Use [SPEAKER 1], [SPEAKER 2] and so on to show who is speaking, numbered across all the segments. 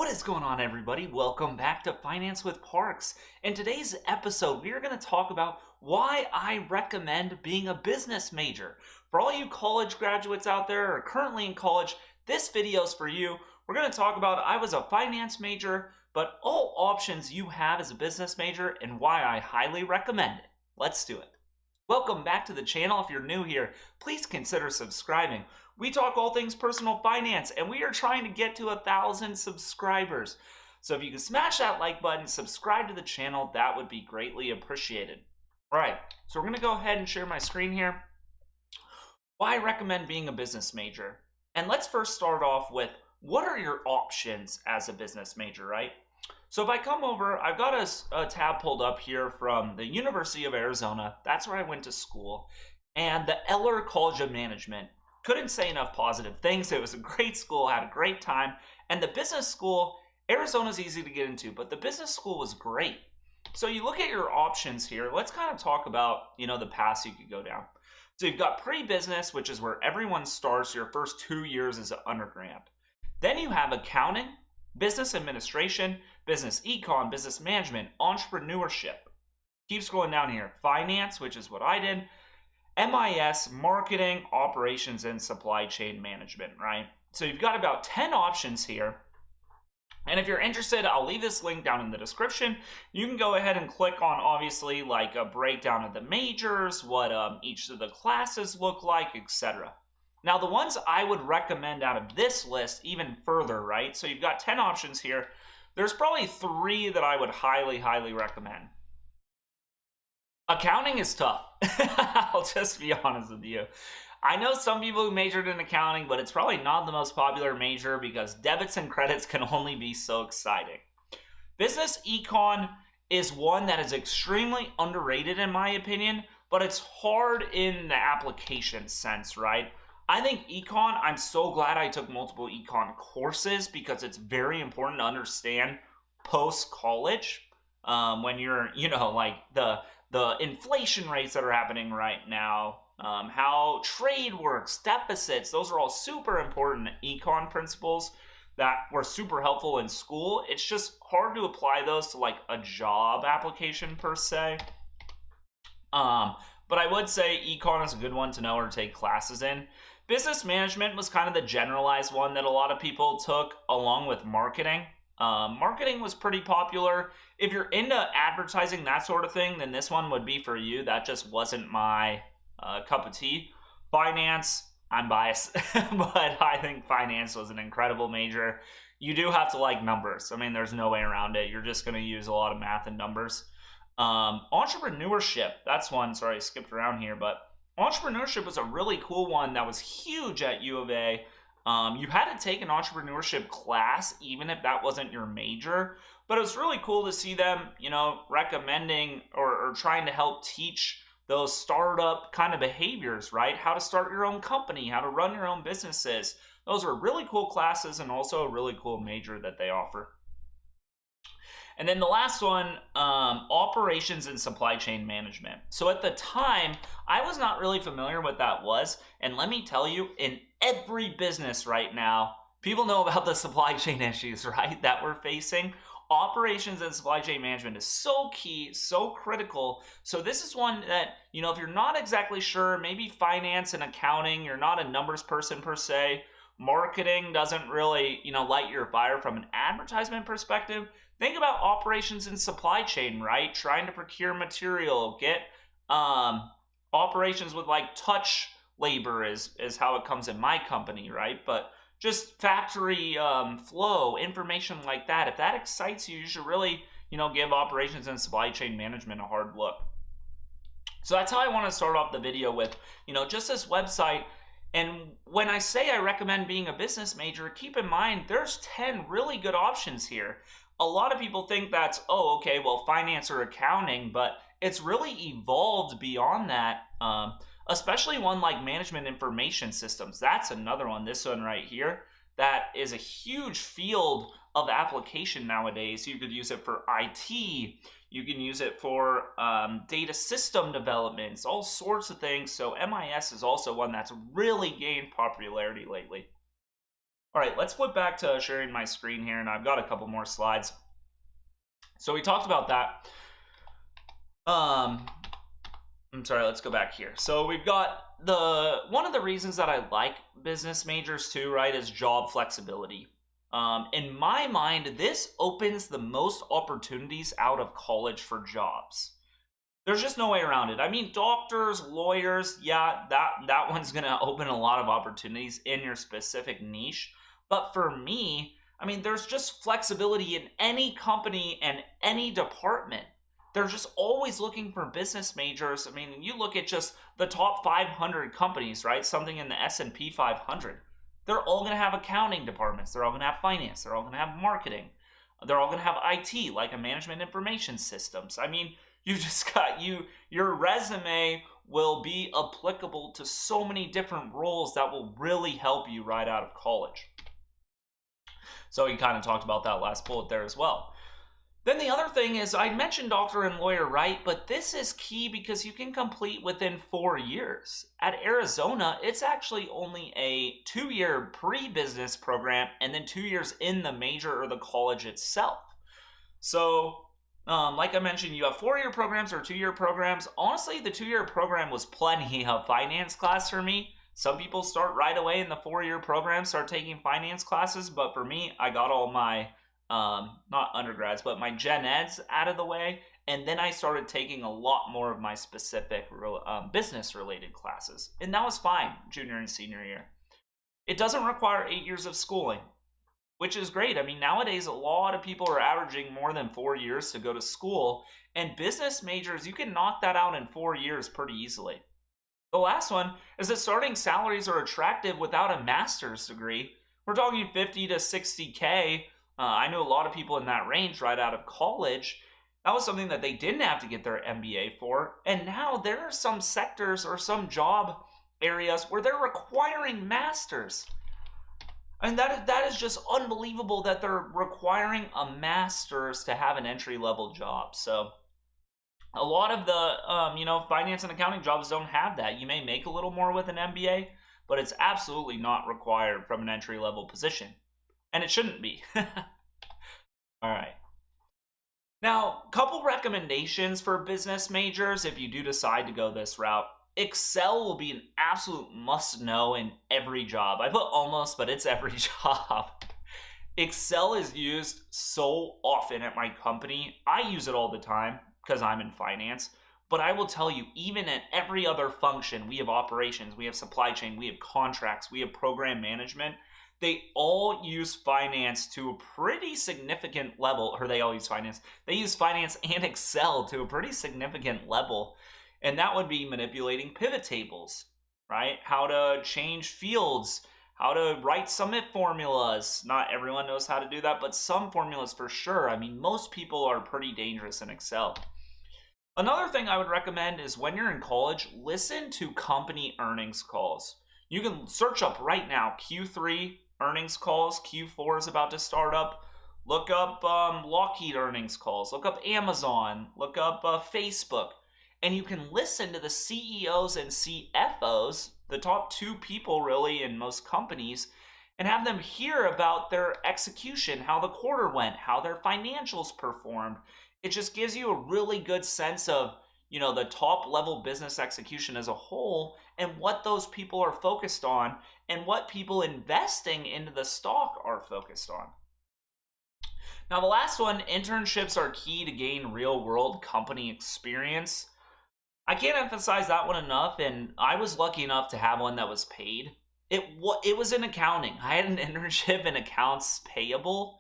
[SPEAKER 1] What is going on, everybody? Welcome back to Finance with Parks. In today's episode, we are going to talk about why I recommend being a business major. For all you college graduates out there or currently in college, this video is for you. We're going to talk about I was a finance major, but all options you have as a business major and why I highly recommend it. Let's do it. Welcome back to the channel. If you're new here, please consider subscribing. We talk all things personal finance, and we are trying to get to 1,000 subscribers. So if you can smash that like button, subscribe to the channel, that would be greatly appreciated. All right, so we're going to go ahead and share my screen here. Why I recommend being a business major. And let's first start off with what are your options as a business major, right? So if I come over, I've got a tab pulled up here from the University of Arizona. That's where I went to school. And the Eller College of Management. Couldn't say enough positive things. It was a great school, had a great time. And the business school, Arizona's easy to get into, but the business school was great. So you look at your options here. Let's kind of talk about, the paths you could go down. So you've got pre-business, which is where everyone starts your first 2 years as an undergrad. Then you have accounting, business administration, business econ, business management, entrepreneurship. Keep scrolling down here. Finance, which is what I did. MIS, marketing, operations, and supply chain management, right? So you've got about 10 options here. And if you're interested, I'll leave this link down in the description. You can go ahead and click on, obviously, like a breakdown of the majors, what each of the classes look like, etc. Now, the ones I would recommend out of this list even further, right? So you've got 10 options here. There's probably 3 that I would highly, highly recommend. Accounting is tough. I'll just be honest with you. I know some people who majored in accounting, but it's probably not the most popular major because debits and credits can only be so exciting. Business econ is one that is extremely underrated in my opinion, but it's hard in the application sense, right? I think econ, I'm so glad I took multiple econ courses because it's very important to understand post-college when you're, like the inflation rates that are happening right now, how trade works, deficits, those are all super important econ principles that were super helpful in school. It's just hard to apply those to like a job application per se. But I would say econ is a good one to know or take classes in. Business management was kind of the generalized one that a lot of people took along with marketing. Marketing was pretty popular. If you're into advertising, that sort of thing, then this one would be for you. That just wasn't my cup of tea. Finance, I'm biased, but I think finance was an incredible major. You do have to like numbers. I mean, there's no way around it. You're just going to use a lot of math and numbers. Entrepreneurship, that's one. Sorry, I skipped around here, but entrepreneurship was a really cool one that was huge at U of A. You had to take an entrepreneurship class, even if that wasn't your major. But it was really cool to see them, recommending or trying to help teach those startup kind of behaviors, right? How to start your own company, how to run your own businesses. Those are really cool classes and also a really cool major that they offer. And then the last one, operations and supply chain management. So at the time, I was not really familiar what that was. And let me tell you, in every business right now, people know about the supply chain issues, right, that we're facing. Operations and supply chain management is so key, so critical. So this is one that, if you're not exactly sure, maybe finance and accounting, you're not a numbers person per se, marketing doesn't really, light your fire from an advertisement perspective. Think about operations and supply chain, right? Trying to procure material, get operations with like touch labor is how it comes in my company, right? But just factory flow, information like that. If that excites you, you should really, give operations and supply chain management a hard look. So that's how I want to start off the video with, just this website. And when I say I recommend being a business major, keep in mind there's 10 really good options here. A lot of people think that's, oh, okay, well, finance or accounting, but it's really evolved beyond that, especially one like management information systems. That's another one, this one right here, that is a huge field of application nowadays. You could use it for IT, you can use it for data system developments, all sorts of things. So MIS is also one that's really gained popularity lately. All right, let's flip back to sharing my screen here, and I've got a couple more slides. So we talked about that. I'm sorry, let's go back here. So we've got one of the reasons that I like business majors too, right, is job flexibility. In my mind, this opens the most opportunities out of college for jobs. There's just no way around it. I mean, doctors, lawyers, yeah, that one's gonna open a lot of opportunities in your specific niche. But for me, I mean, there's just flexibility in any company and any department. They're just always looking for business majors. I mean, you look at just the top 500 companies, right? Something in the S&P 500. They're all going to have accounting departments. They're all going to have finance. They're all going to have marketing. They're all going to have IT, like a management information systems. I mean, you just got your resume will be applicable to so many different roles that will really help you right out of college. So you kind of talked about that last bullet there as well. Then the other thing is, I mentioned doctor and lawyer, right? But this is key because you can complete within 4 years. At Arizona, it's actually only a 2-year pre-business program and then 2 years in the major or the college itself. So, like I mentioned, you have 4-year programs or 2-year programs. Honestly, the 2-year program was plenty of finance class for me. Some people start right away in the 4-year program, start taking finance classes. But for me, I got all my not undergrads, but my gen eds out of the way, and then I started taking a lot more of my specific business related classes, and that was fine junior and senior year. It doesn't require 8 years of schooling, which is great. I mean, nowadays a lot of people are averaging more than 4 years to go to school, and business majors, you can knock that out in 4 years pretty easily. The last one is that starting salaries are attractive without a master's degree. We're talking 50 to 60K. I know a lot of people in that range right out of college. That was something that they didn't have to get their MBA for. And now there are some sectors or some job areas where they're requiring masters. And that is just unbelievable that they're requiring a master's to have an entry-level job. So a lot of the finance and accounting jobs don't have that. You may make a little more with an MBA, but it's absolutely not required from an entry-level position. And it shouldn't be. All right. Now, couple recommendations for business majors if you do decide to go this route. Excel will be an absolute must-know in every job. I put almost, but it's every job. Excel is used so often at my company. I use it all the time because I'm in finance. But I will tell you, even at every other function, we have operations, we have supply chain, we have contracts, we have program management. They all use finance to a pretty significant level, or they all use finance. They use finance and Excel to a pretty significant level, and that would be manipulating pivot tables, right? How to change fields, how to write summit formulas. Not everyone knows how to do that, but some formulas for sure. I mean, most people are pretty dangerous in Excel. Another thing I would recommend is when you're in college, listen to company earnings calls. You can search up right now Q3 earnings calls. Q4 is about to start up. Look up Lockheed earnings calls. Look up Amazon. Look up Facebook. And you can listen to the CEOs and CFOs, the top 2 people really in most companies, and have them hear about their execution, how the quarter went, how their financials performed. It just gives you a really good sense of, the top level business execution as a whole and what those people are focused on and what people investing into the stock are focused on. Now, the last one, internships are key to gain real world company experience. I can't emphasize that one enough, and I was lucky enough to have one that was paid. It was in accounting. I had an internship in accounts payable.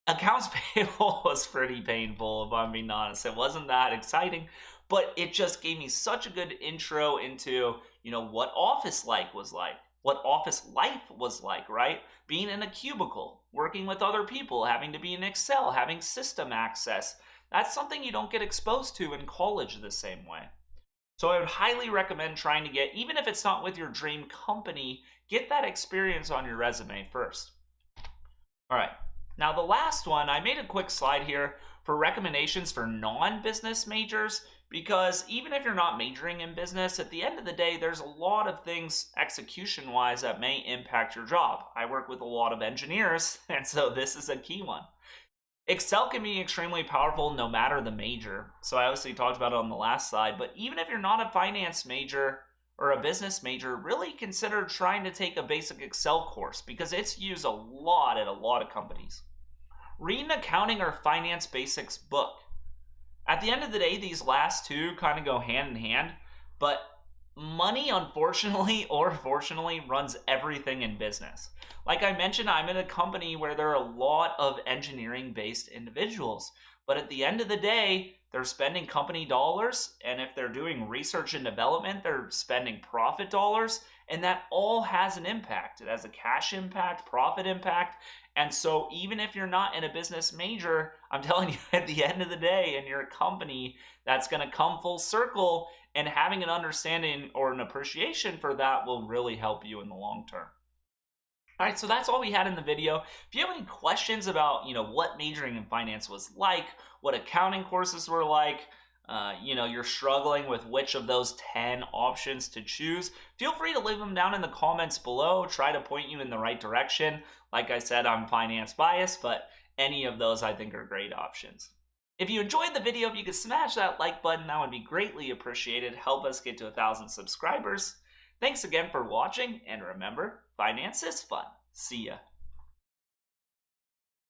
[SPEAKER 1] Accounts payable was pretty painful, if I'm being honest. It wasn't that exciting, but it just gave me such a good intro into, what office life was like, what office life was like, right? Being in a cubicle, working with other people, having to be in Excel, having system access. That's something you don't get exposed to in college the same way. So I would highly recommend trying to get, even if it's not with your dream company, get that experience on your resume first. All right. Now, the last one, I made a quick slide here for recommendations for non-business majors because even if you're not majoring in business, at the end of the day, there's a lot of things execution-wise that may impact your job. I work with a lot of engineers, and so this is a key one. Excel can be extremely powerful no matter the major. So I obviously talked about it on the last slide, but even if you're not a finance major or a business major, really consider trying to take a basic Excel course because it's used a lot at a lot of companies. Read an accounting or finance basics book. At the end of the day, these last two kind of go hand in hand, but money, unfortunately or fortunately, runs everything in business. Like I mentioned, I'm in a company where there are a lot of engineering based individuals, but at the end of the day, they're spending company dollars, and if they're doing research and development, they're spending profit dollars, and that all has an impact. It has a cash impact, profit impact, and so even if you're not in a business major, I'm telling you, at the end of the day, in your company, that's going to come full circle, and having an understanding or an appreciation for that will really help you in the long term. All right, so that's all we had in the video. If you have any questions about, what majoring in finance was like, what accounting courses were like, you're struggling with which of those 10 options to choose, feel free to leave them down in the comments below. Try to point you in the right direction. Like I said, I'm finance biased, but any of those I think are great options. If you enjoyed the video, if you could smash that like button, that would be greatly appreciated. Help us get to 1,000 subscribers. Thanks again for watching, and remember, finance is fun. See ya.